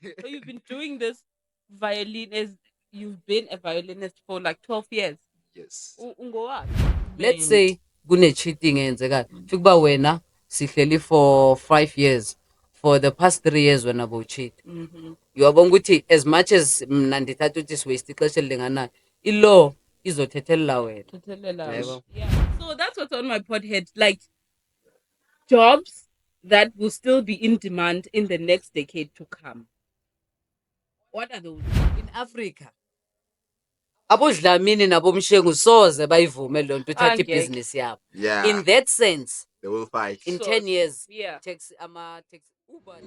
So you've been doing this violin as you've been a violinist for like 12 years. Yes. Ungowaphi? Let's say kune-cheating eyenzekayo fika uba wena sihleli for 5 years, for the past 3 years wena bowu-cheat. Uyabona ukuthi as much as mna ndithatha ukuthi siwaste ixesha elilinganayo, i-law izothethelela wena. Thethelela. Yebo. Yeah. So that's what's on my pod head. Like jobs that will still be in demand in the next decade to come. What are those? In Africa abodlamini nabomshengu soze bayivume loo nto uthatha Angeke. ibhizinesi yabo. Yeah. In that sense, They will fight. in So, 10 years, yeah. Uber.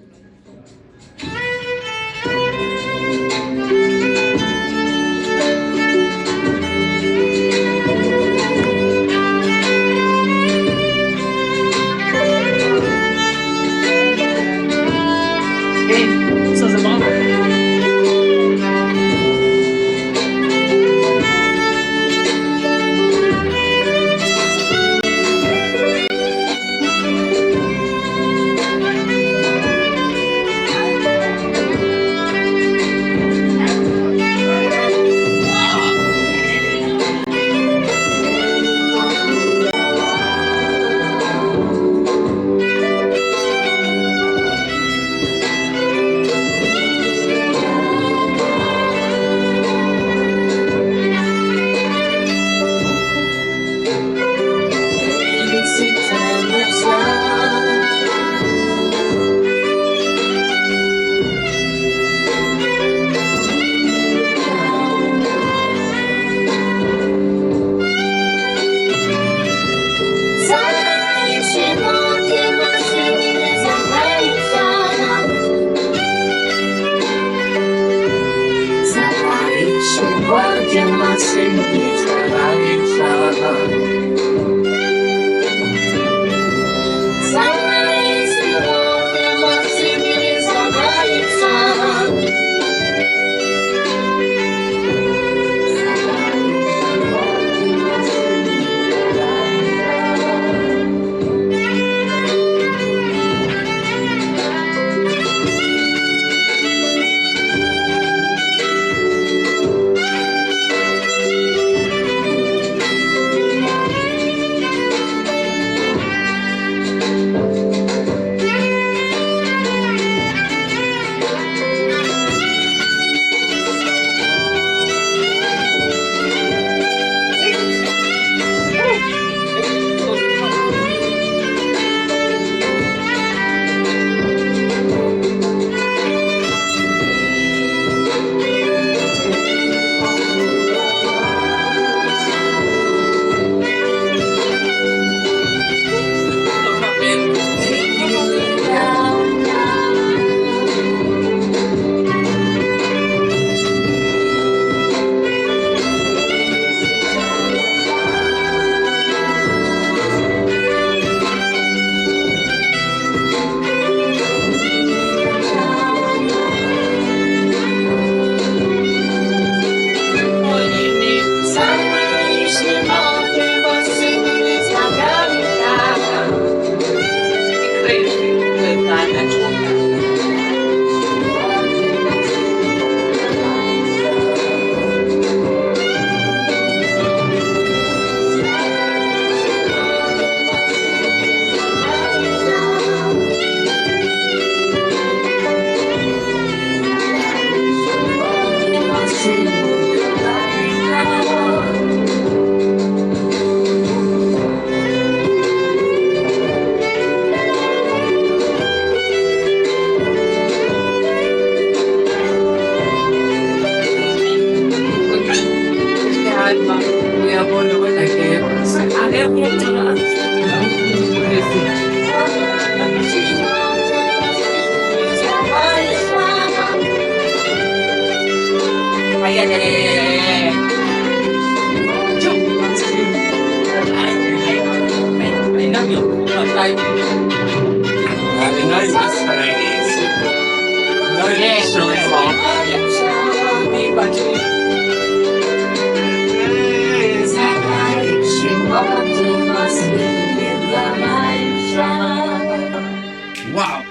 Wow.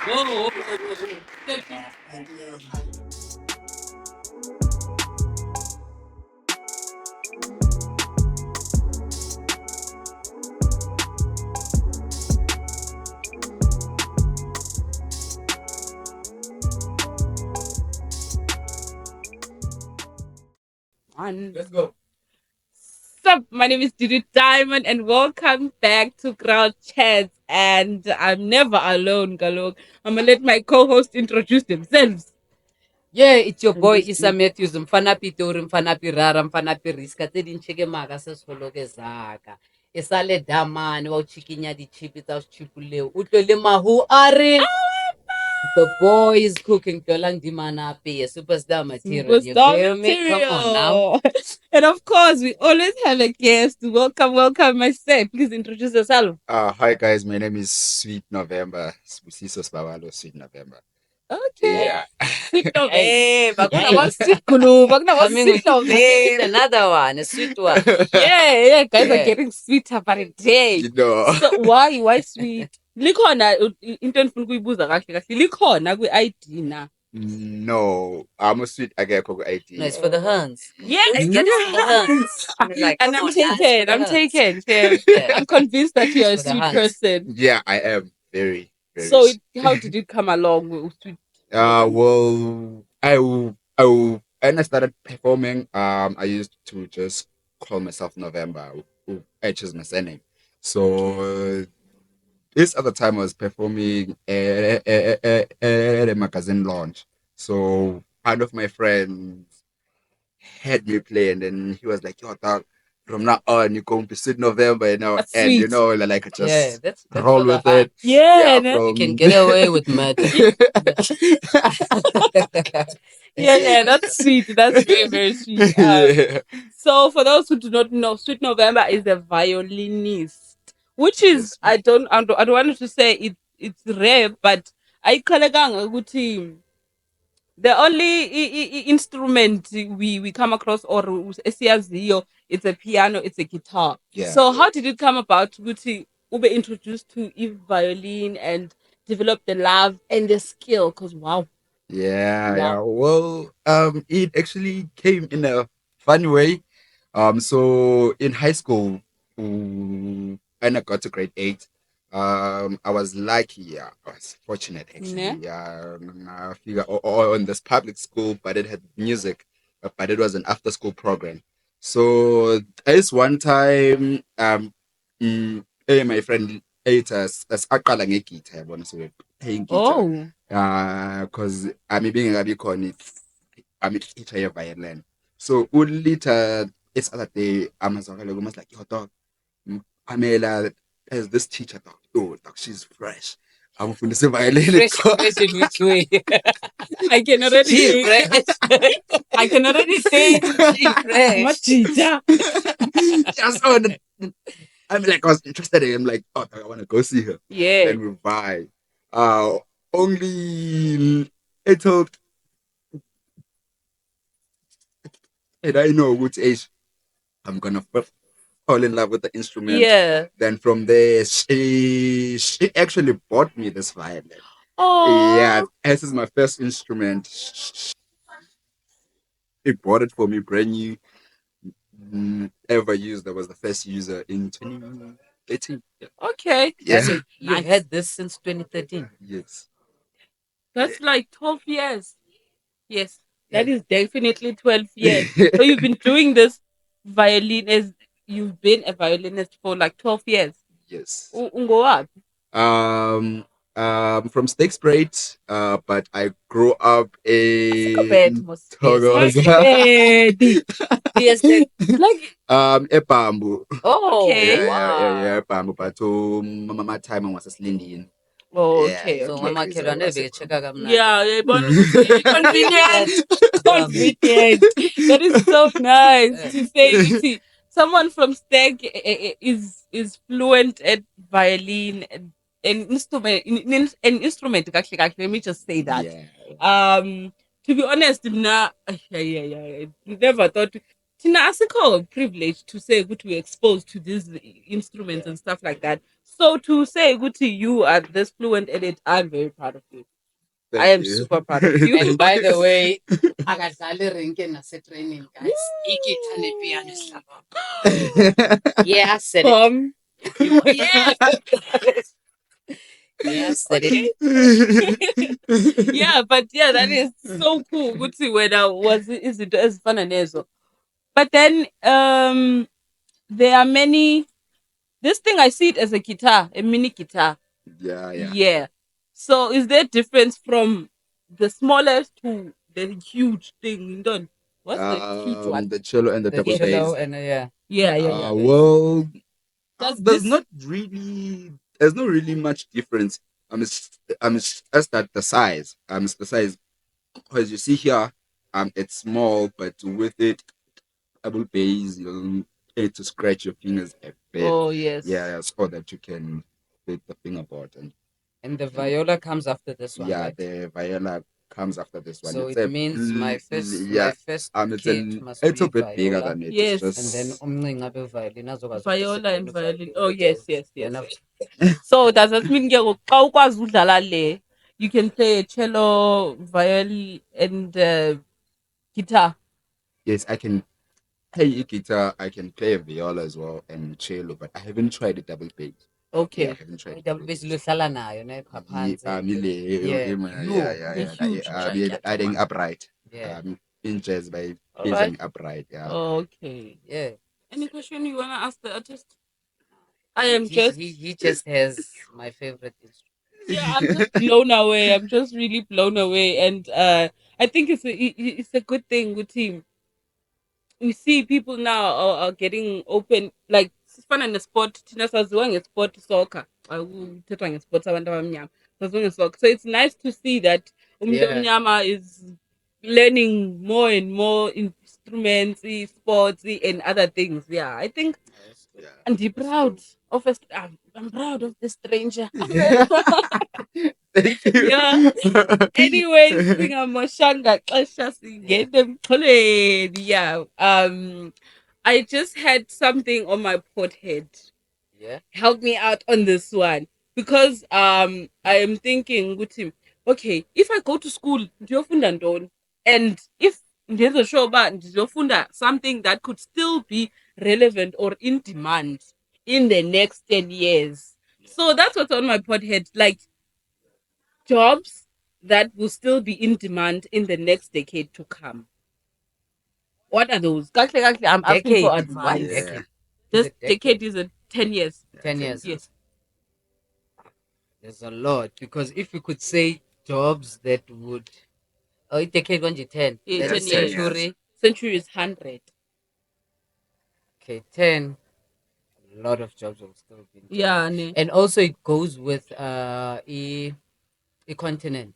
Whoa. Let's go. Sup, my name is Judy Diamond, and welcome back to Crowd Chats. And I'm never alone, Galok. I'm gonna let my co-host introduce themselves. Yeah, it's your boy Isa Matthews, mfana pitori, mfana pirara, mfana piriska, tse dintšhe maga se seholo ke zaka. E sa le damane wa o chikinya di-chipi tsa chipu Utlwe le mahu are. The boy is cooking Tolang Dimana a superstar material. You Superstar feel me? Come on now. material. And of course, we always have a guest. Welcome, my son. Please introduce yourself. Hi guys, my name is Sweet November. Siso Sibawalo, Sweet November. Okay. Yeah. Sweet Hey, November. hey. Kuna sweet kulu. Coming Sweet with November. another one, a sweet one. Yeah, guys are Yeah. getting sweeter by the day. You know. So why sweet? Likhona into endifuna ukuyibuza kahle kahle. Likhona kwi-ID na. No, I'm a sweet ageko ID. No, it's for the hands. Yeah, Let's get it for the hands. Like, and come I'm on, hands for taken. the I'm hands. taken. Yeah. Yeah. I'm convinced that you're a For the sweet hands. person. Yeah, I am very, very. So how did it come along with sweet? Well, when I started performing, I used to just call myself November, which is my surname. So this other time I was performing at a magazine launch. So one of my friends had me play, and then he was like, "Yo, dog, from now on, you're going to sit November, That's and sweet. like Yeah, just that's roll for the with it." hands. Yeah, Yeah, You can get away with murder. yeah, that's sweet. That's very, very sweet. Yeah. So for those who do not know, Sweet November is a violinist, which is Yes. I don't want to say it's rare, but I a good team. The only instrument we come across or esiyaziyo, it's a piano, it's a guitar. Yeah. So how did it come about ukuthi ube introduced to violin and develop the love and the skill? Because wow. Yeah. Well, it actually came in a fun way. So in high school, when I got to grade 8, I was lucky. Yeah, I was fortunate actually. Yeah, I figure on this public school, but it had music, but it was an after-school program. So this one time, my friend ate us as aqala ngeguitar yabona, so we're playing guitar. Oh. Because I'm being a bit on it. I'm a teacher of violin. So later this other day, I was like, "Yo, dog, Pamela, there's this teacher, dog. Oh, dog, she's fresh. I'm going to say violin." Fresh in which way? I can already She see. fresh. I can already see. She fresh. What teacher? Just on. I'm like, I was interested in him, like, oh, dog, I want to go see her. Yeah. Then we vibe. Only it took, and I know which age I'm gonna fall in love with the instrument. Yeah. Then from there, she actually bought me this violin. Oh. Yeah, this is my first instrument. She bought it for me brand new. Ever used. I was the first user in 2018. Yeah. Okay. Yeah. So you Nice. had this since 2013. Yes. That's like 12 years. Yes. That Yeah. is definitely 12 years. So you've been doing this violin as you've been a violinist for like 12 years. Yes. Ungowaphi? From Styxbraid, but I grew up Bad, in mos. Thokoza. Yes. Like, Ebambu. Oh, Okay. Yeah, Ebambu. But my time was Slindin. oh, Yeah, okay, yeah. so okay. mama Okay, so kelwane what's it becheka kamnandi. Yeah, yeah, but convenient. Um, Convenient. That is so nice Yeah. to say. ukuthi someone from Steg is fluent at violin and an instrument. Kahle kahle, let me just say that. Yeah. To be honest, yeah. Never thought. Tina asikho privilege to say that we're exposed to these instruments and stuff like that. So to say that you are this fluent at it, I'm very proud of you. Thank I am you. super proud of you. And by the way, akadlali renke nase-training, guys. Igitha nepiano sihlaba. Yeah, I said it. Tom. Yeah. Yeah, I said Okay. it. Yeah, but yeah, that is so cool. Good to see when I was is it as fun and as well. But then there are many this thing I see it as a guitar, a mini guitar. Yeah, yeah. Yeah. So is there difference from the smallest to the huge thing? Don't what's the huge one? The cello and the The double cello bass. and yeah. Yeah, yeah, yeah. Well, Does there's this not really there's not really much difference. It's just that the size. It's the size because you see here, it's small, but with it, double bass, you'll need to scratch your fingers a bit. oh yes. Yeah, so that you can hit the fingerboard And the viola comes after this one, yeah, right? the viola comes after this one. So It's it means my yeah, first it's kid must it's be a bit bigger viola. than it. Yes. It's And then just umncinci beviolin azokwazi Viola and ukudiscipline violin. uviolin Oh yes, yes, then yes. So does that mean xa ukwazi udlala le, you can play cello, violin, and guitar? yes, I can play guitar, I can play a viola as well and cello, but I haven't tried the double bass. Yeah, I Okay. haven't tried the double double bass bass. luhlala nayo ne Yeah, phansi. yeah, The huge adding one. upright. Yeah. In jazz by All bass right. and upright. Yeah. Okay. Yeah. Any question you wanna ask the artist? I am He, just he just has my favorite instrument. yeah, I'm just blown away. I'm just really blown away, and I think it's a good thing with him. We see people now are getting open like sifana nesport thina saziwa ngesport soccer akuthethwa ngesport sabantu abamnyama saziwa ngesoccer, so it's nice to see that umuntu Yeah. omnyama is learning more and more instruments, sports and other things. Yeah, I think Yeah. and proud of a, I'm proud of the stranger. Thank you. Yeah. Anyways, singamoshanga xesha singene emxholweni. Yeah. I just had something on my forehead. Yeah. Help me out on this one because I am thinking with him. Okay, if I go to school, ndiyofunda ntoni? And if ndenze sure uba ndizofunda something that could still be relevant or in demand in the next 10 years. So that's what's on my forehead. Like jobs that will still be in demand in the next decade to come. What are those? Kahle, I'm asking for Decade. One advice. Yeah. decade. This Is it decade is a 10 years. 10 years. Yes. There's a lot because if you could say jobs that would oh decade 10. Yeah, Then 10 years. century. Century is 100. Okay, 10. A lot of jobs will still be. Yeah, ne. And also it goes with a continent.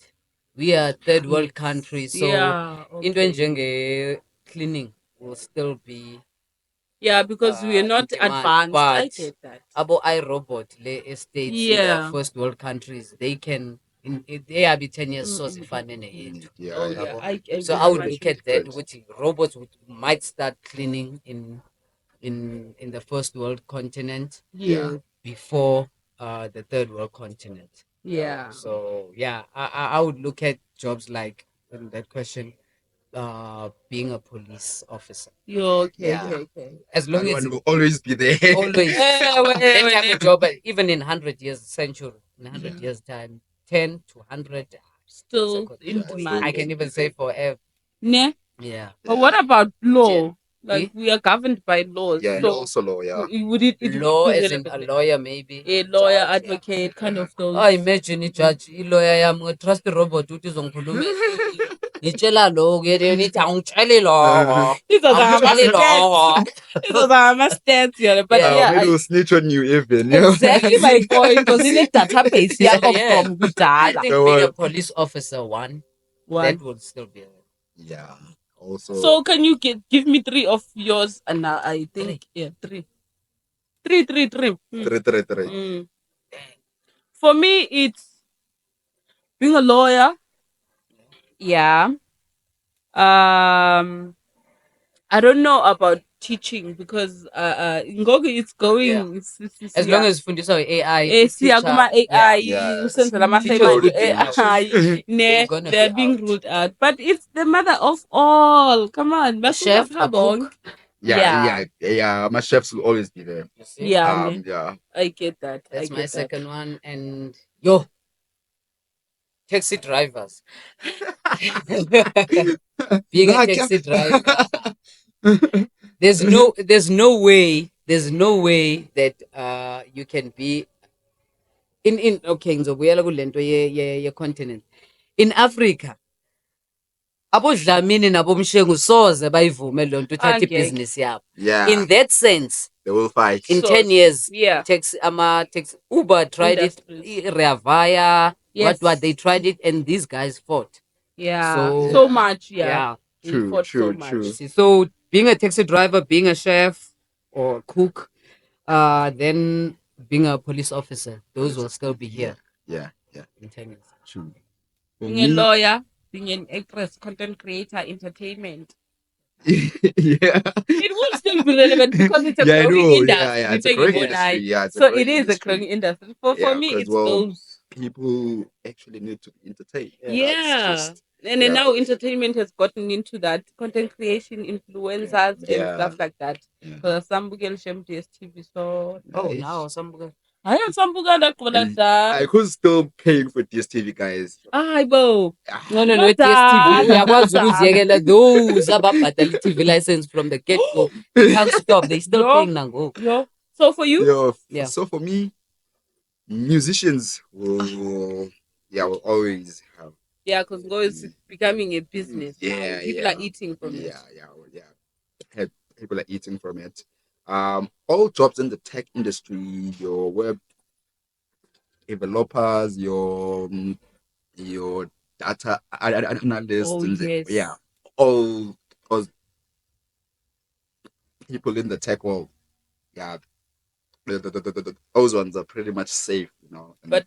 We are third world country, so yeah, into okay. njenge cleaning will still be Yeah, because we are not demand, advanced. I but get that. abo iRobot le estates Yeah. first world countries they can they are be 10 years so sifane neyethu. Yeah, Oh, yeah. yeah. I So get I would what look you- at that Good. which robots might start cleaning in the first world continent Yeah. before the third world continent. Yeah. So yeah, I would look at jobs like that question, being a police officer. You're okay, Yeah. okay. As long That as one will always be there. always that type of job, even in 100 years, century, in 100 years time, 10 to 100, Still in Yeah, demand. I can even say forever. Ne? Yeah. But what about law? Yeah. Like we are governed by laws. Yeah, and So also law, yeah. would it Law would be as in a relevant? lawyer maybe. A lawyer, Judge, yeah. advocate, kind of those. Oh, imagine i-judge i-lawyer yami trust robot ukuthi izongikhuluma ngitshela lo nithi angitsheli lo These are angitsheli the lo. These are my stats, yeah. But Yeah, yeah, maybe we'll snitch on you even. Yeah. exactly my point. Because in a database, yeah, Yeah. from I Gudala. think The being a one. police officer One. that would still be Yeah. Also. So can you give me three of yours? And I think yeah, three. Three. Three, three, three. Mm. For me, it's being a lawyer. Yeah. I don't know about teaching because ngoku it's going Yeah. As long as fundiswa AI, siya kuma AI Yeah. usenzela ama Teachers assignment would be AI They're gonna they're be being out. ruled out, but it's the mother of all. Come on, A chef, a cook. Yeah. My chefs will always be there. You see? Yeah. I get that. That's I my get second one. And yo, taxi drivers. Being a taxi driver. There's no way that you can be in okay ngizobuyela kulento ye continent. In Africa, abodlamini nabomshengu soze bayivume lonto uthatha Angeke. ibhizinisi yabo. Yeah. In that sense, They will fight. in So, 10 years, yeah. Uber tried Industries. it, Reavaya, Yes. what they tried it, and these guys fought. Yeah. So- So much. Yeah. They True, fought true, so much. true. See, so being a taxi driver, being a chef or cook, then being a police officer, those will still be here Yeah. in 10 years. True. For Being a me- lawyer, being an actress, content creator, entertainment. Yeah. It will still be relevant because it's a Yeah, I growing know. industry. Yeah, it's a Big growing in industry. Bonai. Yeah, it's a So growing it is a industry. growing industry. For Yeah, me, 'cause, it's well, those. People actually need to entertain. Yeah. That's just- And then yeah. now entertainment has gotten into that content creation, influencers, and Yeah. stuff like that. Yeah. Because some Bugel Shem DSTV. So Oh, Nice. now some I have some Buganda And that. I could still paying for DSTV, guys. Ay, bo. no, Not DSTV. that. Uyakwazi ukuziyekela those ababhadala i-TV license from the get-go. You can't stop. They still Yo. paying nangoku. Yo. So for you? Yeah. So for me, musicians will always have. Yeah, because Go is becoming a business. Yeah, now. People yeah. are eating from it. Yeah. People are eating from it. All jobs in the tech industry, your web developers, your data analysts, Oh, and yes. all those people in the tech world. Yeah, those ones are pretty much safe, and- But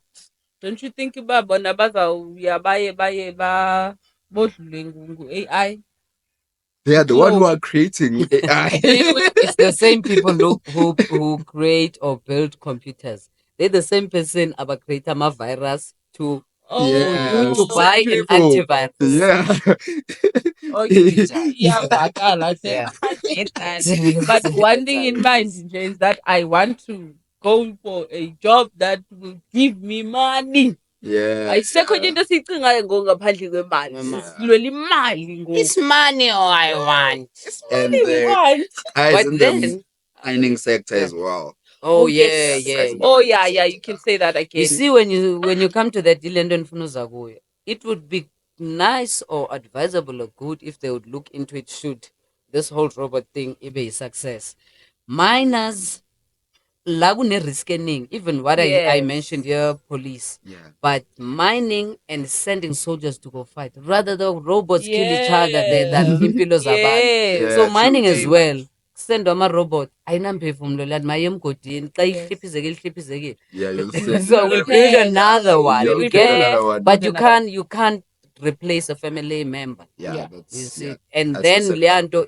don't you think about Bonabaza ba bodlule AI? they are the one who are creating AI. It's the same people who create or build computers. They're the same person about create a virus to Yeah, to buy an people. antivirus. Yeah. Okay. Yeah, Yeah. I get that. But one thing in mind nje, is that I want to go for a job that will give me money. Yeah. Ayisekho nje into esiyicingayo ngo ngaphandle kwemali. Kwemali. Silwela imali ngo. It's money all I want. And we the want. guys But in then, the mining sector as well. oh yes. yeah. Oh yeah, you can say that again. You see, when you come to that London Funuzaguya, it would be nice or advisable or good if they would look into it. Should this whole robot thing be a success? Miners, lagune risk ening, even what I Yes. mentioned here, police. Yeah. But mining and sending soldiers to go fight, rather the robots kill each other than impilo zabantu. Yes. So Yeah, mining true, as true. well. Send ama-robot ayinamphefumulo lani maye emgodini xa Yes. ihliphizekile Yeah, you'll see. so we'll build another one. You'll You build get it? another one. But you can't replace a family member. Yeah, You see, yeah, and that's then the sad Leandro,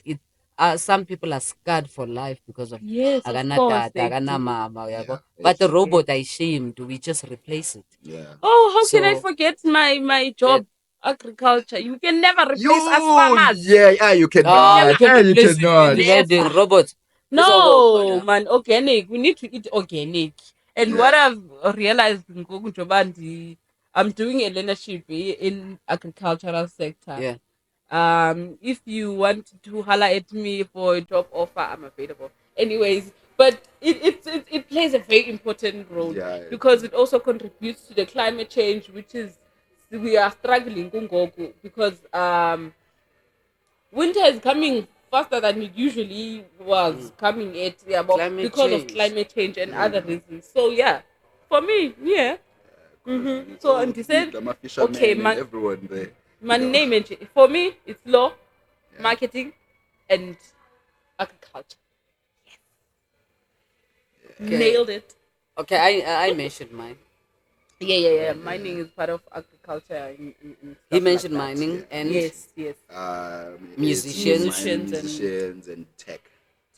some people are scarred for life because of Yes, of course. akanatata, they do. akanamama, uyabo. Yeah, But the it's- robot I shamed, we just replace it. Yeah. Oh, how can I So- forget my job? Agriculture. You can never replace us You, farmers. yeah, you cannot. you can Yeah, you replace it cannot. with Yes. wedding robots. No, man, organic. We need to eat organic. And Yeah. what I've realized in Gogunjobandi, I'm doing a leadership in agricultural sector. Yeah. If you want to holler at me for a job offer, I'm available. Anyways, but it plays a very important role Yeah. because it also contributes to the climate change, which is we are struggling kungoku because winter is coming faster than it usually was coming at Climate because of change. climate change and other reasons. So yeah, for me, yeah. So and he said, I'm a fisherman okay, and man, everyone there. my you know. name and for me it's law, marketing, and agriculture. Okay. Nailed it. Okay, I mentioned mine. Yeah. Mining is part of agriculture. In He stuff mentioned like that. mining and Yes. It's Musicians. musicians and tech.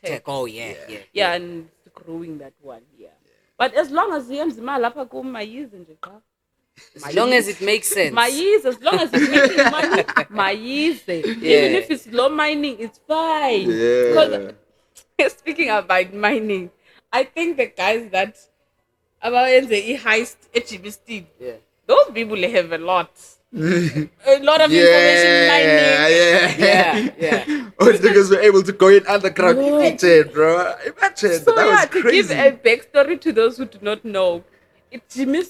tech. Oh yeah. Yeah, and it's growing that one. Yeah. But as long as yenza imali lapha kumayize nje qha. As long as it makes sense. Mayize, as long as it's making money, mayize. Even if it's low mining, it's fine. Yeah. Because speaking about mining, I think the guys that abayenze heist at Jimmy Yeah. those people have a lot. A lot of information mining. Yeah. Oh, niggas were able to go in underground. Imagine, bro. Imagine. So that yeah, was to crazy. give a backstory to those who do not know, at Jimmy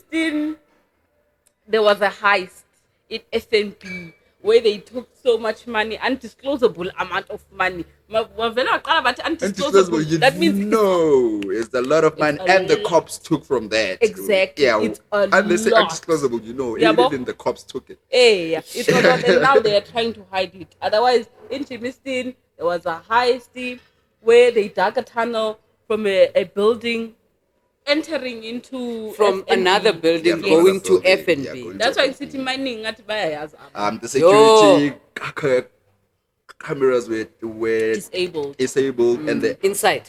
there was a heist in FNB where they took so much money, undisclosable amount of money. Undisclosable, you That means no, it's a lot of money, a and the lot. cops took from that. Exactly, Yeah, it's a and they say lot. undisclosable, you know, Yeah, even the cops took it. yeah, it was not, and now they are trying to hide it. Otherwise, in Chimistin, there was a heist where they dug a tunnel from a building, entering into From FNB. another building Yeah, from going another to building, FNB. yeah, going That's to why in FNB. city mining at Bayas The security cameras were disabled. and the Inside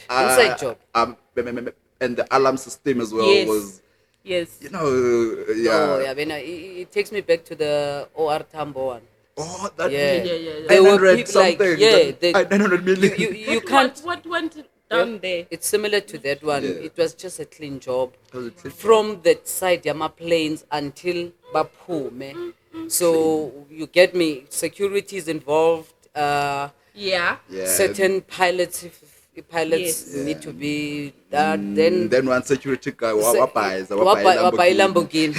job. and the alarm system as well Yes. was, Yes. you know, Oh yeah. yeah, it takes me back to the OR Tambo one. Oh, that Yeah. Yeah. There were 900 people like, something. yeah, 900 million. You can't. What went down there? It's similar to that one. Yeah. It was just a clean job was a clean from that side Yama planes until Baphume. So you get me. Security is involved. Yeah. Yeah. Certain pilots, if pilots Yes. need to be then Then one security guy Wabai wabai Lamborghini.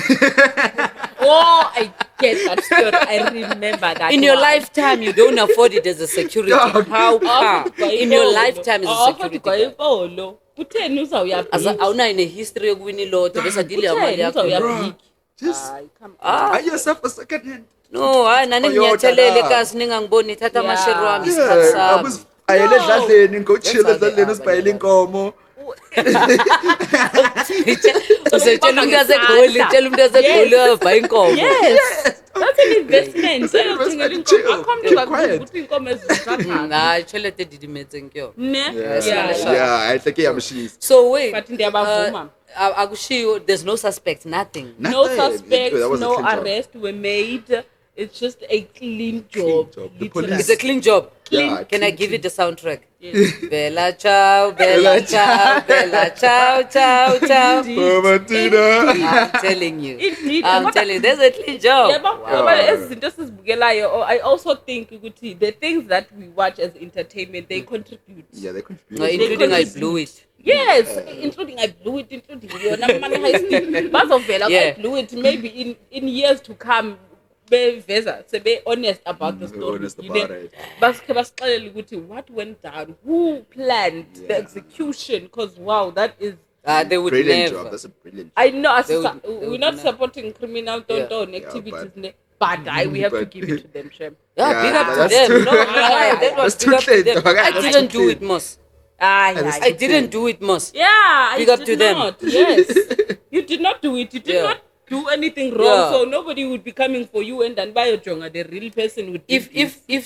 Oh, I get that story. I remember that. In your one. lifetime, you don't afford it as a security. Dog. How come? In your lifetime as a security guard. Kutheni uzawuya As awunayo ne-history yokuwina iloto bese adile yamali yakho. Bro, just Hayi, come on. buy yourself a second hand. No, hayi nani Toyota nginyathelele la. kasi ningangiboni thatha Yeah. amashare wami isikhathi sami. Ayele edladleni ngouchile That's how they edladleni are, usibhayela bana. inkomo. Usetshela umuntu wasegoli, tshela umuntu wasegoli uyabhaya inkomo. Yes. That's an investment. Uyothengela inkomo. Chill. Akho mntu Chill, uzakubuzwa quiet. ukuthi inkomo ezizathana. Hayi tšhelete didimetseng ke yona. Ne? Yeah, I think I'm she's So wait, But ndiyabavuma. akushiwo, there's no suspect, nothing. No Nothing. suspects, That was a no clean job. arrests were made. It's just a clean job. job. The literally. police- It's a clean job. Yeah, Can I clean, give it the soundtrack? Yes. Bella ciao, bella ciao, bella ciao, ciao, ciao. Mama Tina. I'm telling you. Indeed. I'm Kodwa- telling you, there's a clean job. Yeah, but as izinto esizibukelayo, I also think ukuthi the things that we watch as entertainment, they contribute. Yeah, they No, contribute. including I contribute. blew it. Yes, including I blew it, including yona money heist. Bazovela Yeah. I blew it maybe in years to come. Beveza be honest about the Be story. honest you about know? it. Basikhe basixelele ukuthi what went down, who planned the Yeah. execution, because wow, that is They would Brilliant never. job. That's a brilliant job. I know They we're would not never. supporting criminal tonton Yeah, activities, but- but we have to but- give it to them, Shem. Yeah, Yeah, big up to that's them. too- No, that was That's big too up to clean, them. dog. I That's didn't too do it, clean. Moss. That's I didn't do it, Moss. Yeah, I Big up did to them. not. Yes, you did not do it. You did Yeah. not do anything wrong, Yeah. so nobody would be coming for you. And then by your jonga, the real person would. If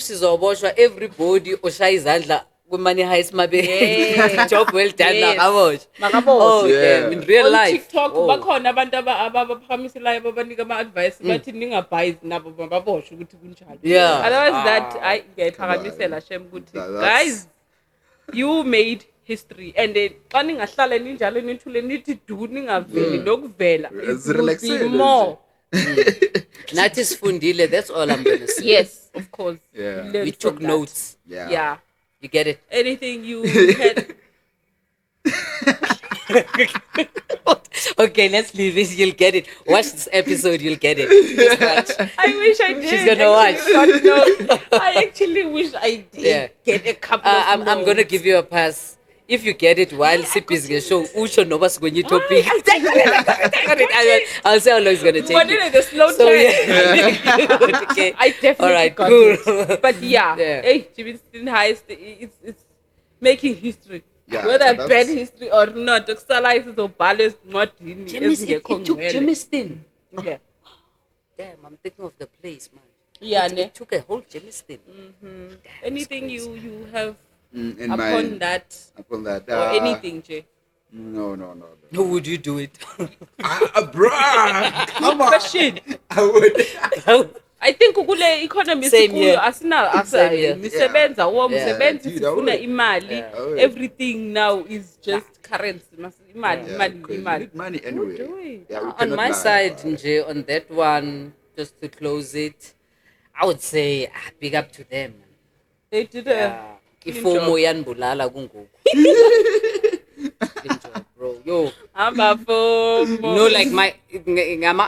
sizoboshwa everybody oshaya izandla kumani heist mabe Yeah. job well done Yes. nakaboshwa. Makaboshwa. Oh Yeah. damn, in real on life. TikTok Oh. bakhona abantu abaphakamiselayo babanika ama-advice bathi ningabhayi nabo mababoshwe ukuthi kunjalo. Yeah. Otherwise that I ngiyayiphakamisela Shem ukuthi That's- guys, you made history and xa ningahlala ninjalo nithule nithi du ningaveli nokuvela it It's would be relaxing, more. Nathi sifundile, that's all I'm gonna say. Yes, of course. Yeah. We learned We took from that. notes. Yeah. Yeah. You get it? Anything you had. Okay, let's leave this. You'll get it. Watch this episode, you'll get it. Just watch. I wish I did. She's gonna watch. watch. No, I actually wish I did Yeah. get a couple of I'm gonna notes. give you a pass. If you get it while Sip is gonna show Ucho Novas when you topic. I'll say how long it's gonna take But you. anyway, the slow So turn. yeah. Okay. I definitely All right, got cool. it. But yeah, Yeah. hey, Jimmy Heist, it's making history. Yeah, Whether that's- bad history or not, Okusala is so balanced, not in It took Jemiston. Yeah, Damn, I'm thinking of the place, man. yeah, It ne? took a whole Jemiston. Anything you have in upon my that upon that. or anything, Jay? No. Who would you do it? Bruh, come on. Question. I would. I think kule economy Same sikuyo here. asina Same here. misebenza wo Yeah. msebenzi Dude, I sifuna would. imali. Yeah. I would. Everything now is just currency. Imali, Yeah, imali, because you imali. need money Who anyway. do it? Yeah, we On cannot my lie side, about it. Nje, on that one, just to close it, I would say big up to them. They did Yeah. clean Ifomo job. yanibulala kungoku. Clean job, bro. Yo, Amba FOMO. no, like my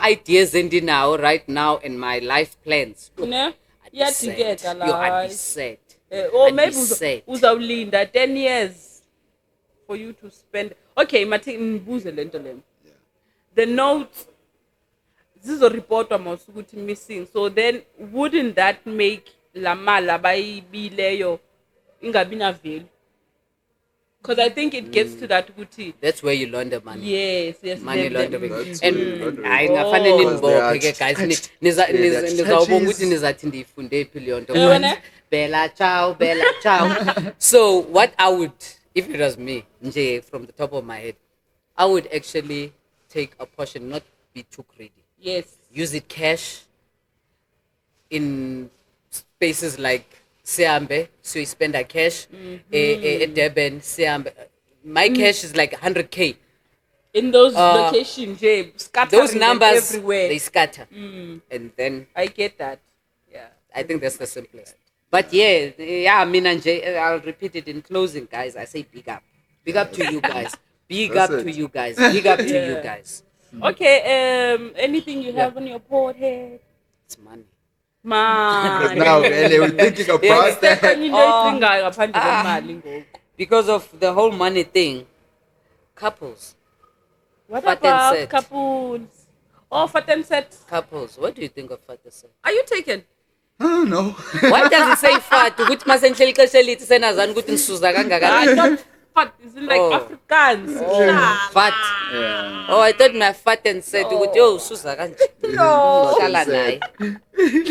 ideas now right now and my life plans. Look, Ne? I'd be Iyadingeka sad. Yo, I'd be la. sad. Or I'd be maybe sad. uzawulinda 10 years for you to spend. Okay, ngibuze lento le. The notes zizoreportwa mos ukuthi missing. So then wouldn't that make la mali abayibileyo ingabi na value? Because I think it gets to that ukuthi That's where you launder money. yes Money laundering. That's And where you launder it. hayi ngafane ninibophe Because ke guys they are nizawubonga ukuthi churches. nizathi ndiyifunde phi leyo nto. Yabona? Bella ciao. So what I would, if it was me, nje, from the top of my head, I would actually take a portion, not be too greedy. Yes. Use it cash in spaces like Siambe, so you spend a cash. Durban, Siambe. My cash is like 100K. In those locations, yeah, scattering Those them numbers, everywhere. they scatter. And then I get that. Yeah. I think that's the simplest. But yeah, I mean, I'll repeat it in closing, guys. I say big up. Big up to you guys. Big That's up it. to you guys. Big up to you Yeah. guys. Okay, anything you have on your board head? It's money. Man. Now, really, we're thinking about that. Enye into oyidingayo ngaphandle kwemali ngoku. Because of the whole money thing, couples. What Fat and about set. couples? Oh, fat and set. Couples. What do you think of fat set? Are you taken? I don't know. Why does it say fat? Ukuthi masenhleli ixesha elithi senazani ukuthi ngisuza I kangakanani. thought fat is in like Oh. Afrikaans. Nah. Fat. Yeah. Oh, I thought my fat and said ukuthi yo usuza kanje. No. Hlala naye.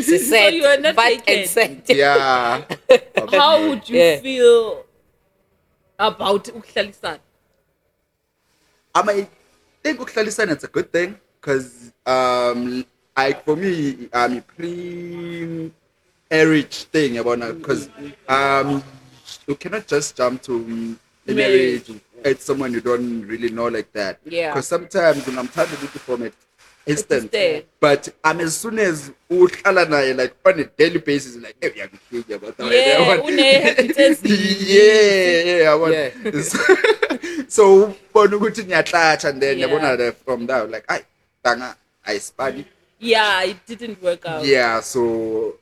Siset. you are not Fat taken. and said. Yeah. How would you Yeah. feel about ukuhlalisana? I think ukuhlalisana it's a good thing because for me pre-marriage thing because you cannot just jump to a marriage at someone you don't really know like that. Yeah. Because sometimes when I'm trying to do the format instant, there. but as soon as uhlala naye like on a daily basis like hey uyakuhlika about that. Yeah, une-habits ezinye. yeah, I want. Yeah. So bona ukuthi ngiyahlatsha and then Yeah. yabona that from there like ay tanga ayisipani. Yeah, it didn't work out. Yeah, so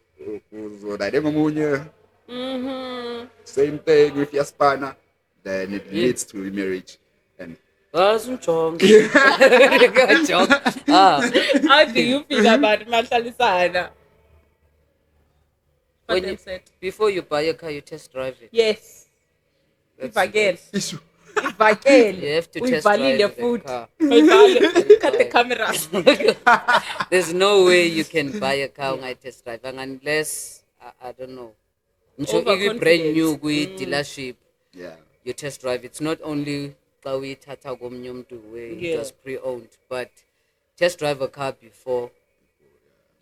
uzodade ngomunye Mm-hmm. same thing with yaspana then it leads to marriage and Asunjonge. Joke. How do you feel about mahlalisana? When Fat you, and set. before you buy a car, you test drive it. Yes. If I can. issue. If I can. You have to test Uyivalile drive the futhi. car. Uyivalile. Cut the cameras. There's no way you can buy a car ungayi test drive unless I don't know. Ngisho Overconfidence. brand new kwi dealership, Yeah. you test drive. It's not only xa uyithatha komunye umuntu where it Yeah. was pre-owned, but test drive a car before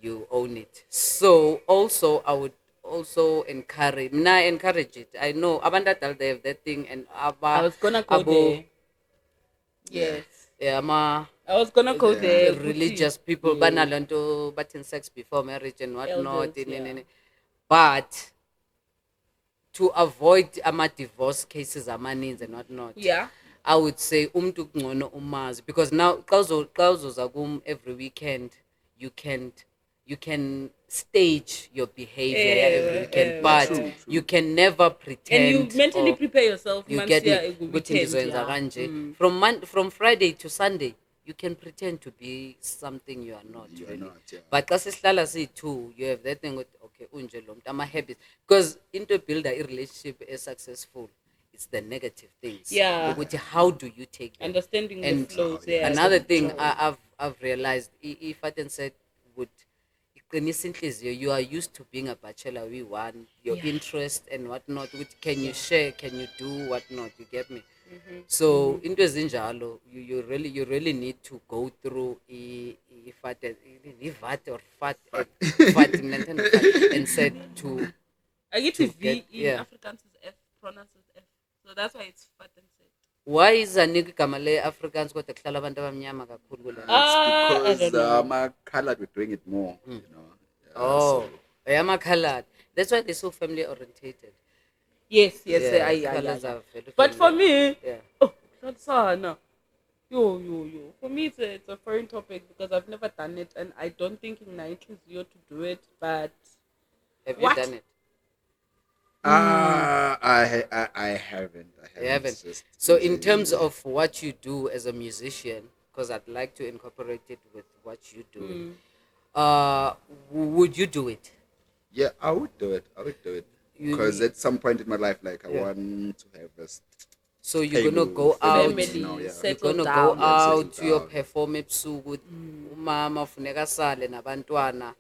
you own it. So also I would also encourage it. I know abantu adala they have that thing and I was gonna go there. Yes. I was gonna go there. religious people banalonto bathing sex before marriage and whatnot. Elders, yeah. But to avoid divorce cases amaninzi and whatnot, Yeah. I would say umntu kungcono umazi because now xa uzoza kum every weekend you can stage your behavior every weekend but you can never pretend And you mentally or prepare yourself. you man, get siya me eku- ukuthi weekend, ndizoyenza yeah. kanje from Friday to Sunday you can pretend to be something you are not You are really. not, yeah. But xa sihlala siyi-two you have that thing with okay unje lo muntu ama-habits because into builder i-relationship successful it's the negative things Yeah. ukuthi how do you take them? Understanding And the flows. Yeah. another thing I've realized if I said would qinisa inhliziyo, you are used to being a bachelor, we one, your Yeah. interest and whatnot, can you share, can you do whatnot, you get me? So into ezinjalo, you really need to go through i-VAT or fat mina ngithanda fat, and said to I get to to V get- in yeah. Afrikaans is F, pronounced as F. So that's why it's fat and said. why is anika igama le-Afrikaans kodwa kuhlala abantu abamnyama kakhulu kule nto? I Because don't know. my colored were doing it more, you know. Oh, ayamakhaladi. That's why they're so family orientated. Yes, Colours are very But for family- me, yeah. oh, that's no. Yo. For me, it's a foreign topic because I've never done it, and I don't think in Nike you to do it. But Have What? you done it? I haven't. You haven't. Just- So in terms of what you do as a musician, because I'd like to incorporate it with what you do, would you do it? yeah, I would do it. You- Because at some point in my life, like I Yeah. want to have this. So you're gonna stable go out. family, Family, you know, yeah. You're settle gonna down. go out settle to your down. perform ebusuku. Umama funeka sale nabantwana.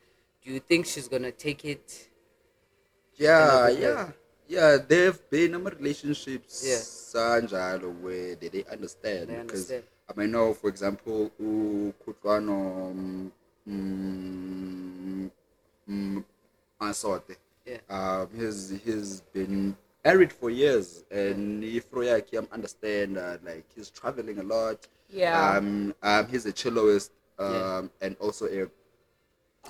Do you think she's gonna take it? Yeah, good way. yeah. They've been in relationships, Yeah. sanjalo, where they understand. They Because understand. I may know, for example, Kutlwano Ansote. Yeah. He's been married for years, and if Royaki understand, like he's traveling a lot. Yeah. He's a celloist, Yeah. and also a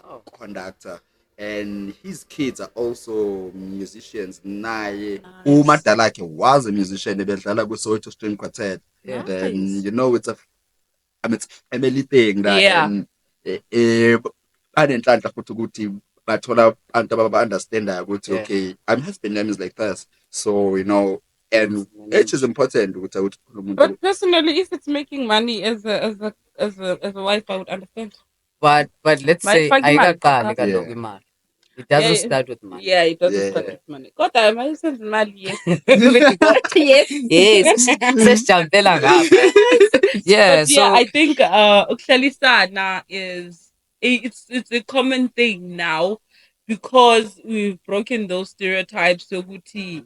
Oh. conductor, and his kids are also musicians. Naye umadala wakhe was a musician, ebedlala kwi-Soweto String Quartet. Yeah. Then you know it's a family thing that, Yeah. and banenhlanhla futhi ukuthi bathola abantu ababa-understandayo ukuthi Yeah. okay, my husband name is like this, so you know, and it is important ukuthi ukhulume But umuntu. personally, if it's making money as a wife, I would understand. But let's My say fucking man. ayikaqali kaloku Yeah. imali. It doesn't Yeah, start with money. Yeah, it doesn't Yeah. start with money. Kodwa mayisenze imali, yes. Yes. Yes. Sesijabulela ngapha. Yeah. But So yeah, I think ukuhlalisana is it's a common thing now because we've broken those stereotypes sokuthi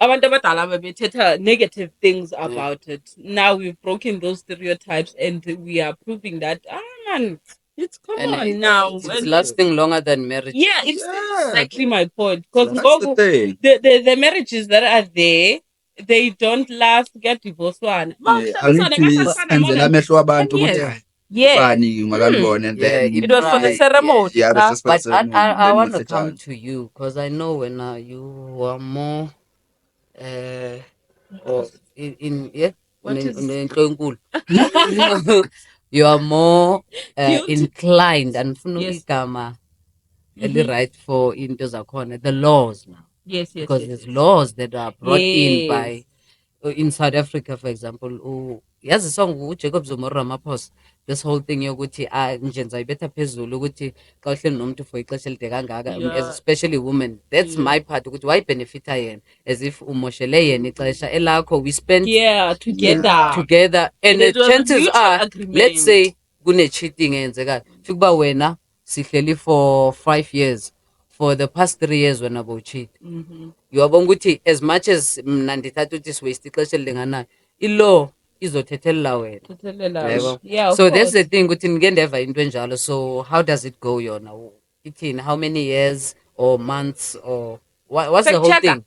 abantu abadala babethetha negative things about it. Now we've broken those stereotypes and we are proving that man, it's common now. it's And lasting longer than marriage. yeah, it's Yeah. exactly my point. Because That's the thing. the marriages that are there, they don't last, get divorced one. Angithi senzela amehlo wabantu ukuthi hayi, Yeah. bani makanibone, and Yeah, then it It was for the Right. ceremony. yeah, huh? that's just for But the I want to then come it's to you because I know when you were more or in yeah What is- unenhlo enkulu. You are more Cute. inclined and Yes. igama right for into zakhona, the laws now, Yes, because there's laws that are brought in by in South Africa, for example. Yazi song uJacob Zuma Ramaphosa, this whole thing yokuthi nje ngizayibetha phezulu ukuthi xa uhleli nomuntu for ixesha elide kangaka, Yeah. especially women. That's Yeah. my part ukuthi why benefita yena, as if umoshele yena ixesha elakho. We spent Yeah, together. together, and And it the was a chances mutual are, agreement. let's say kune-cheating eyenzekayo, kusho ukuba wena sihleli for 5 years, for the past 3 years wena bowucheat. Uyabona ukuthi as much as mna ndithatha ukuthi siwaste ixesha elilinganayo, i-law izothethelela wena. Yebo. Yeah, of So that's the course. thing ukuthi nike ndeva into enjalo. So how does it go yona? Ithini, how many years or months or what's the Fact whole checker. thing?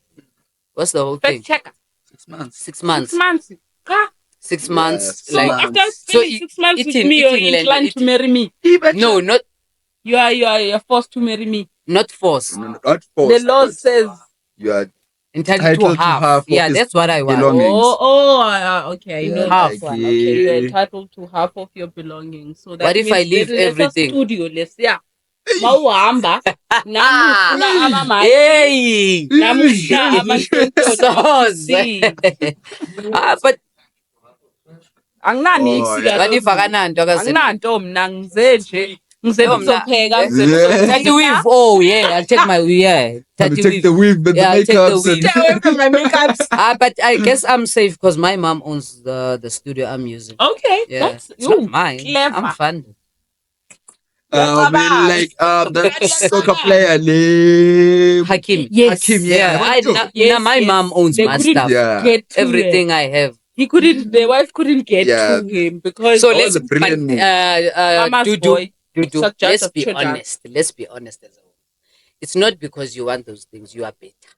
What's the whole Fact thing? checker. 6 months. 6 months. 6 months. Ka? 6 Yeah, months. So Like- after So spending 6 months with eating- me, you're eating land- inclined to eating- marry me. No, You're forced to marry me. not force. No, not The forced. law says. You are Entitled to half. of Yeah, his that's what I want. belongings. Okay. Yeah, No, half. this one. Okay, you're yeah. entitled to half of your belongings. So that What if I means leave let's everything? Studio, let's yeah. Mawuhamba, nami ngifuna amamali, Hey! nami ngifuna amantshontsho. Soze. But Anginani Oh, isika. what if akananto akaze? Anginanto mina ngize nje. Ngize Yo, mna- ukuzopheka, Yeah. ngize Take the ukuzopheka. weave. Oh yeah, I'll take my yeah. Have to take the weave and Yeah, the I'll take the makeups weave. and Stay away from my makeups. But I guess I'm safe because my mom owns the studio I'm using. Okay, Yeah, that's it's not mine. clever. I'm funded. Like the soccer player, Hakim. Yes. Hakim, Yeah, yeah. my mom owns They my couldn't stuff. Yeah. get to Everything him. I have. He couldn't. The wife couldn't get Yeah. to him because So That let's was a brilliant move. Mama's boy. Such Let's of be children. honest. Let's be honest as a whole. It's not because you want those things you are better.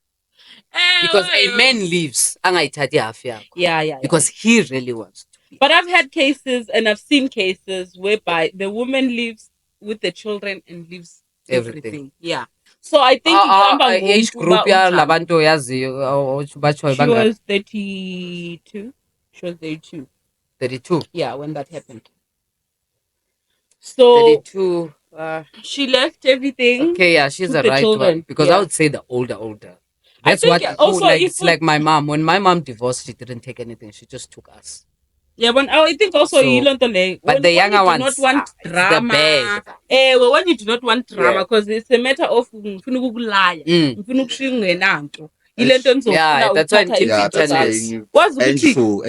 Because a man leaves angayithathi half yakho. Yeah. Because he really wants to be. But I've had cases and I've seen cases whereby the woman lives with the children and leaves everything. Yeah. So I think Age group ya labantu yaziyo batshoyo she bangaki? was 32. She was 32. 32. Yeah, when that happened. So 32. she left everything. Okay, yeah, she's Took the the right children, one. Because yeah. I would say the older. I That's think what also like if it's like my mom. When my mom divorced, she didn't take anything. She just took us. Yeah, but I think also So, Ilonto but the younger when you ones, do not want it's the drama. best. Well, when you do not want drama, Yeah. because it's a matter of ngifuna ukukulaya, ngifuna ukushiya ungenanto. Ile nto Yeah, nizofuna that's why ukuthatha Yeah, izinto that's zakho. saying Wazi ukuthi vengeful.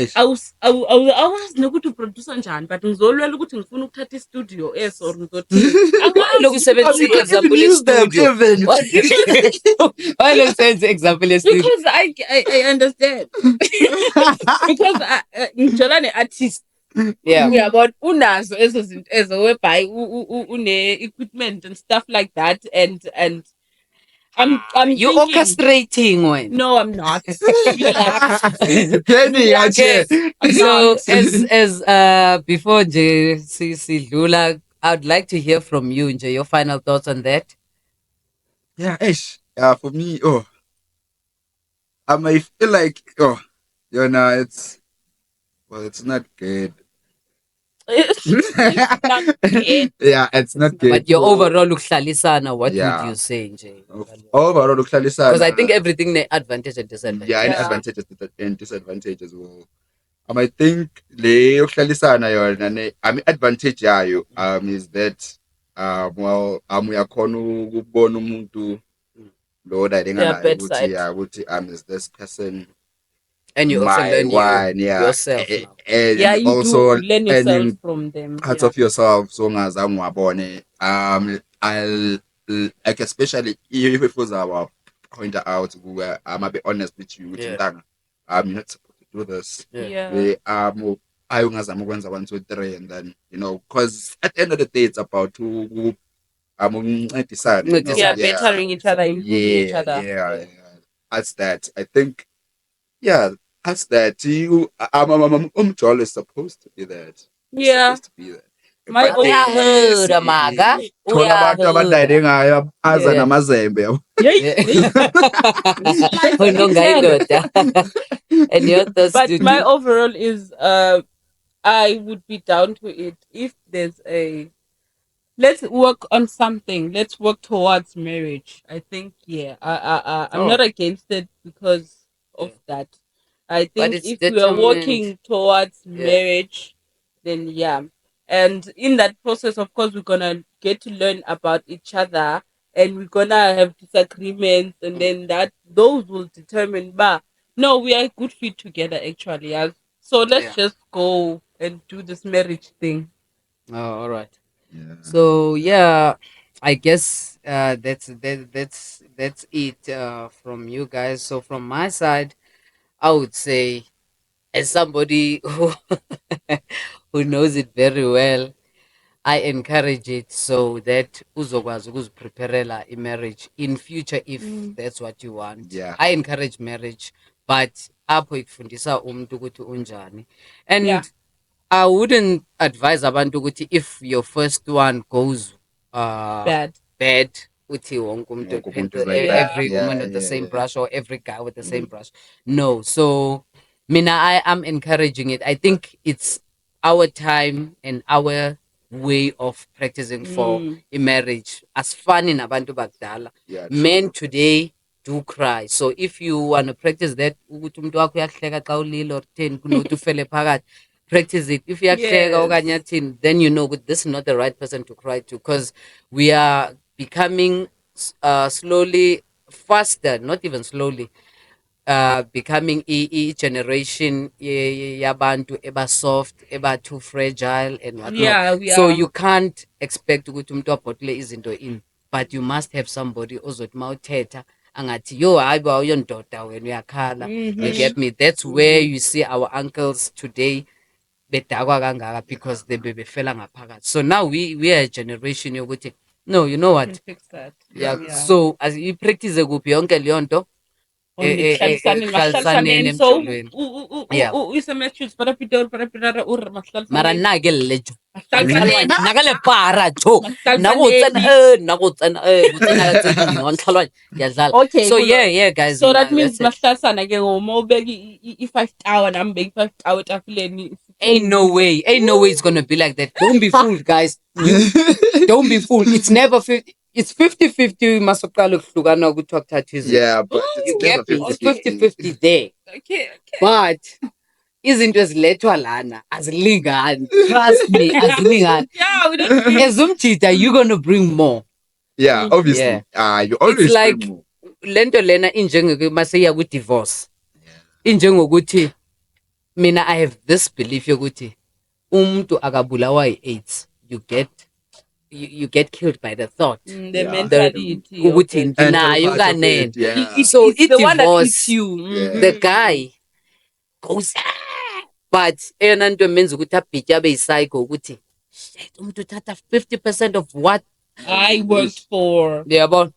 awazi nokuthi uproducer njani, but ngizolwela ukuthi ngifuna ukuthatha istudio eso or ngizothini. Look, sebenzisa example Use them studio. even. Why look sense example studio? Because I understand. Because ngijela ne-artist. Yeah. Yeah, but unazo ezo zinto ezo whereby une-equipment and stuff like that and I'm You thinking, orchestrating when? no, I'm not. Relax. Penny, Okay. I'm So not. as before nje sidlula, I'd like to hear from you nje your final thoughts on that. Yeah, ish. Yeah, for me, I may feel like, it's not good. It's not good. Yeah, it's not good. But your overall ukuhlalisana, what would Yeah. you say nje? Overall, Because I think everything the advantage and disadvantage. yeah, any Yeah. advantages and disadvantages. I think le yokuhlalisana yona I mean advantage yayo is that uyakhona ukubona umuntu lo Their dayenganayo bad ukuthi side. ukuthi is this person And you also my learn one, yeah, yourself now. and Yeah, you also do learn yourself learning from them. parts Yeah. of yourself so ungazange wabone I'll like especially if uzaba point out I'm be honest with you ukuthi Yeah. ntanga you're not supposed to do this Yeah. hayi ungazama ukwenza 1 2 3 and then because at the end of the day it's about ukuncedisana Yeah, bettering each other, improving each yeah, other. yeah. That's that. I think, yeah, that's that. Umjolo is supposed to be that. It's Yeah. supposed to be that. My But Uyahoda maga. thola abantu abadayide ngayo aza Yeah. namazembe yabo. Unongayindoda. And your thoughts, But Dudu? my overall is I would be down to it if there's a let's work on something. Let's work towards marriage. I think I'm not against it because of that. I But think it's if we are determined. working towards marriage, then yeah. And in that process, of course, we're gonna get to learn about each other and we're gonna have disagreements and then those will determine but no, we are a good fit together actually. Yeah. So let's just go and do this marriage thing. Oh, all right. Yeah. So yeah, I guess that's it from you guys. So from my side, I would say, as somebody who knows it very well, I encourage it so that uzokwazi ukuzipreparela marriage in future if that's what you want. Yeah. I encourage marriage, but apho ikufundisa umuntu ukuthi unjani. And Yeah. I wouldn't advise abantu ukuthi if your first one goes Bad. uthi wonke umuntu Wonke umuntu paint is like every that. woman Yeah, with the yeah, same yeah. brush or every guy with the same brush. No. So mina I am encouraging it. I think it's our time and our way of practicing for a marriage. As fun in abantu bakudala. Yeah, Men today do cry. So if you want to practice that, ukuthi umuntu wakho uyakuhleka xa ulile or ten kunokuthi ufele phakathi, practice it. If uyakuhleka okanye athini, then you know that this is not the right person to cry to because we are becoming slowly faster, not even slowly. becoming generation yabantu eba soft, eba too fragile and whatnot. Yeah, we So are. you can't expect ukuthi umuntu abhotule izinto in, but you must have somebody ozothi mawuthetha angathi yo hayi ba uyondoda wena uyakhala. You get me? That's where you see our uncles today bedakwa kangaka because they bebefela ngaphakathi. So now we are a generation yokuthi no, you know what? Can fix that. Yeah. Yeah. So as ipractice kuphi yonke leyo nto Mahlalisaneni. So emjolweni. Yeah. usematches para Pitor ur Mara mahlalisaneni. nake lejo. Mahlalisaneni. Nakale para cho. Mahlalisaneni. Nakutsena kutsena tse ding on tlhalwa yadlala. Okay, So cool. yeah guys. So that means that's it. mahlalisana ke uma ubeki i-5 hour nami beki 5 hour tafuleni. Ain't no way it's gonna be like that. Don't be fooled, guys. Don't be fooled. It's never 50. It's 50-50 masoqala ukuhlukana ukuthiwa kuthatha izinto. Yeah, but You it's get never me? It's 50-50. 50-50 there. Okay. But izinto ezilethwa lana azilingani. Trust me, azilingani. Yeah, we don't. As umjida, you're gonna bring more. Yeah, obviously. Yeah. You always It's like bring more. lento lena injenge maseya ku divorce. Injengokuthi mina I have this belief yokuthi umuntu akabulawa yi-AIDS, you get killed by the thought. The Yeah. mentality. Ukuthi of it. nginayo Part of kanene. it, yeah. So It's the one that divorce, eats you. Yeah. the guy goes but eyona nto emenza ukuthi abhitye abe yi-psycho ukuthi shit umuntu uthatha 50% of what I worked for. yabo,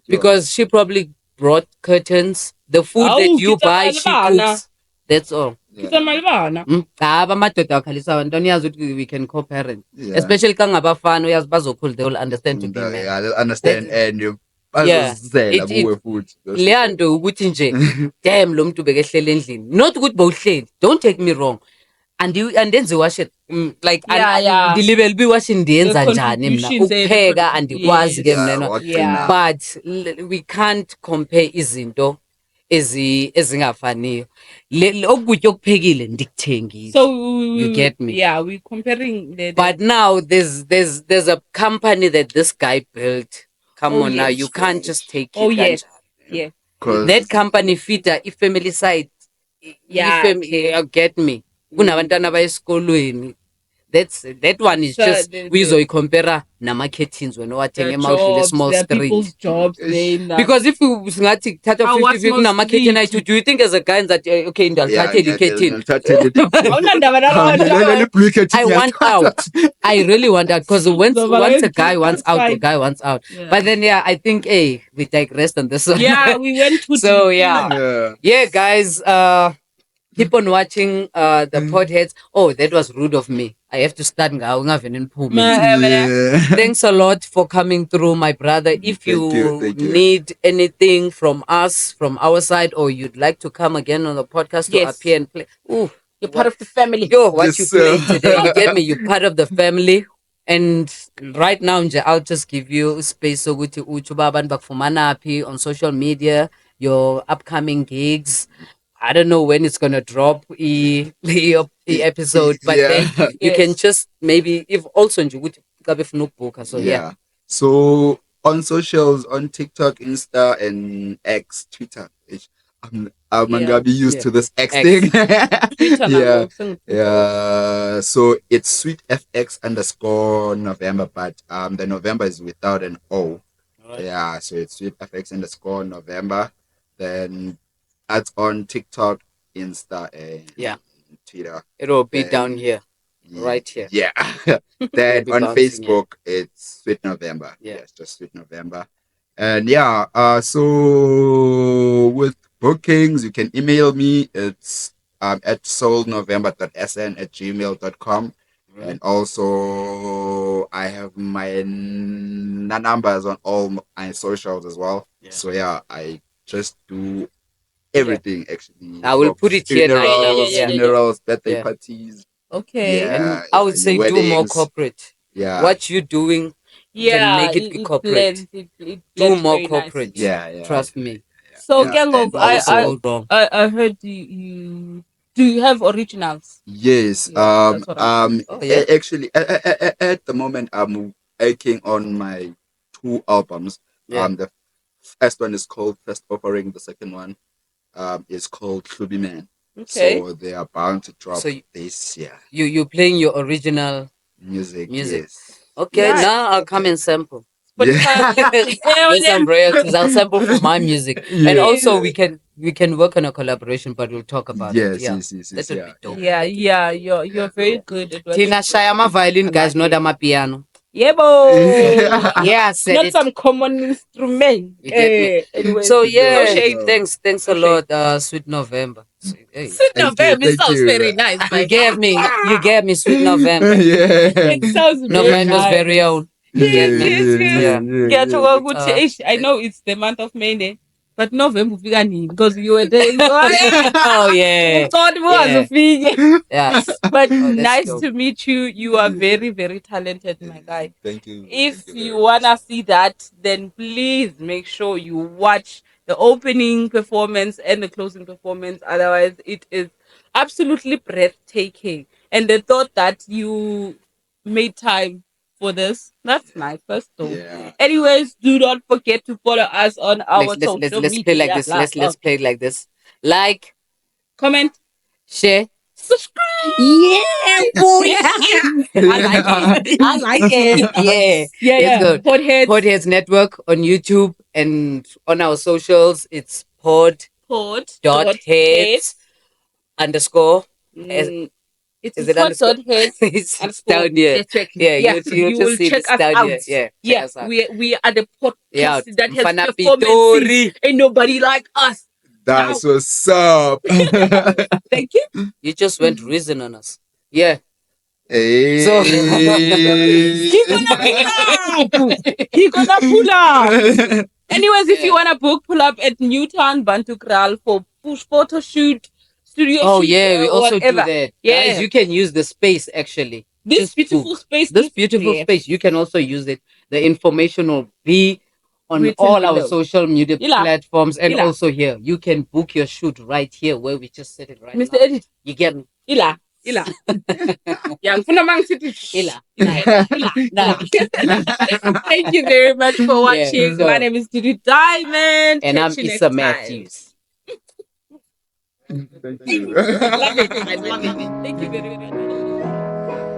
because she probably brought curtains, the food Awu, that you kita buy she malibana. cooks, that's all. Kita malibana. Amadoda akhalisa abantwana uyazi ukuthi we can co-parent, Yeah. especially xa ngabafana uyazi bazokhula, they will understand to be men. Yeah, I understand. And you Yeah. bazozela kuwe futhi. Leya nto ukuthi nje damn lo muntu bekehleli endlini, not ukuthi bowuhleli, don't take me wrong, andenzi washi like Yeah. ndilibele uba iwashi ndiyenza The njani mna contributions and the ukupheka andikwazi ke yes. mna what Yeah. but we can't compare izinto ezingafaniyo. Okutya okuphekile ndikuthengile. So You get me? Yeah, we comparing the But now there's a company that this guy built. Come Oh, on now, yes. you can't just take Oh, it. yes. kanjalo. yeah. 'Cause- That company feeder i-family side. Yeah, You get me? Kunabantwana bayesikolweni. That one is So just the- wizoyicompare nama-curtains wena owathenga The emawudlule jobs, small there are street. people's jobs there in that. Because if singathi thatha Ah, what 50 small kunama-curtain street? ayi-2, do you think as a guy that okay Yeah, ndiyalithathela i-curtain? Awunandaba naloo I want out. I really want out because once No, but a I- guy wants that's out, the fine. guy wants out. Yeah. But then I think we digressed on this one. Yeah, we went to So the- yeah, guys, keep on watching the podheads. Oh, that was rude of me. I have to start ngawo ngavele niphume. Thanks a lot for coming through, my brother. If you Thank you. need anything from us, from our side, or you'd like to come again on the podcast to Yes. appear and play, ooh, You're part of the family. yo, what Yes, you played sir. today, you get me? You're part of the family. And right now, nje, I'll just give you space so ukuthi utsho uba abantu bakufumana phi on social media, your upcoming gigs. I don't know when it's gonna drop the episode, but Yeah. then you Yes. can just maybe if also nje ukuthi xa befuna ukubhukha. So yeah. So on socials, on TikTok, Insta, and X, Twitter. I'm gonna be used Yeah. to this X X. thing. Twitter yeah. now. Yeah. So it's sweetfx_November, but the November is without an O. Alright. Yeah. So it's sweetfx_November. Then that's on TikTok, Insta, and Yeah. Twitter. It'll be Then- down here. Right here. Yeah. Then be on bouncing, Facebook, it's Sweet November. Yeah. Yes, just Sweet November. And so with bookings, you can email me. It's at soulnovember.sn@gmail.com. And also, I have my numbers on all my socials as well. Yeah. So I just do everything actually. I will from put it here now. funerals, birthday Yeah. parties. Okay. Yeah. And I would say do more weddings. corporate. Yeah. What you doing, Yeah. make it corporate. Blends, it do blends more very corporate. nicely. Yeah. Trust me. So, Yeah, Gango, and Also, I hold on. heard you. Do you have originals? Yes. Yeah, that's what I'm Oh, yeah. Actually, at the moment, I'm working on my 2 albums. Yeah. The first one is called First Offering. The second one is called Klubi Man. Okay. So they are bound to drop So you, this year. you playing your original Music, music. yes. Okay, Nice. now I'll come and sample. Spotify. Get some royalties. I'll sample for my music, and Yeah. also we can work on a collaboration, but we'll talk about it. Yes, Yeah, yes, yes, that yes, would yeah, be dope. Yeah, yeah, you're very good at what you Tina do. shaya ama violin, I guys, like not it. ama piano. Yebo. Yeah, I said Not it. some common instrument. You get me? Anyway, So no yeah, shade. thanks a No shade. lot, Sweet November. Hey, Sweet Thank you, November. It thank sounds you. very nice. you gave me Sweet November. Yeah. It sounds very November's nice. very own. You Yeah, get me? Yes, yes. Yeah. Ngiyathokoza ukuthi, Uh, eish, I know it's the month of May, ne? But November ufika nini? Because you were there. oh yeah. Ubuchode Yeah. bungazufiki. Yes. But Oh, that's nice dope. to meet you. You are very, very talented, my guy. Thank you. If Thank you you very wanna see that, then please make sure you watch the opening performance and the closing performance. Otherwise, it is absolutely breathtaking. And the thought that you made time for this, that's nice. That's dope. Yeah. Anyways, do not forget to follow us on our social Let's media play like this. Let's play like this. Like, comment, share. subscribe. Yeah, boy. I like it. I like it. Yeah. Yeah, Let's yeah. go. Podheads. Podheads Network on YouTube and on our socials. It's pod dot heads underscore. Mm, it's Is it pod underscore? dot heads it's underscore down here. network. Yeah, Yeah, you'll you will just see check this us down out. here. Yeah, check Yeah, us out. we are the podcast Yeah, that has Mfana performances. Pitori. Ain't nobody like us. That's what's up. Thank you. You just went reason on us. Yeah. Hey. So He gonna pull up. He gonna pull up. Anyways, if you wanna book, pull up at Newtown Bantu Kral for push photo shoot, studio oh shoot, yeah, we or also whatever. do that. Yeah. Guys, you can use the space actually. This Just beautiful book. space. This beautiful yeah, space. You can also use it. The information will be on written all our below. social media Ila. platforms and Ila. also here. You can book your shoot right here where we just said it right Mr. now. Edit. You get me? Ila. Yeah, ngifuna mangisithi Ila. Thank you very much for watching. so- My name is Didi Diamond. And I'm Catch you next Issa time. Matthews. Thank you. Love it. I love it. Thank you very much.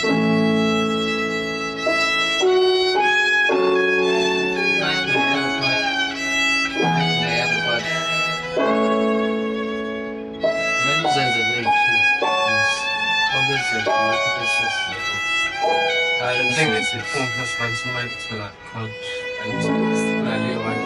I think it's important for somebody to like coach and particularly when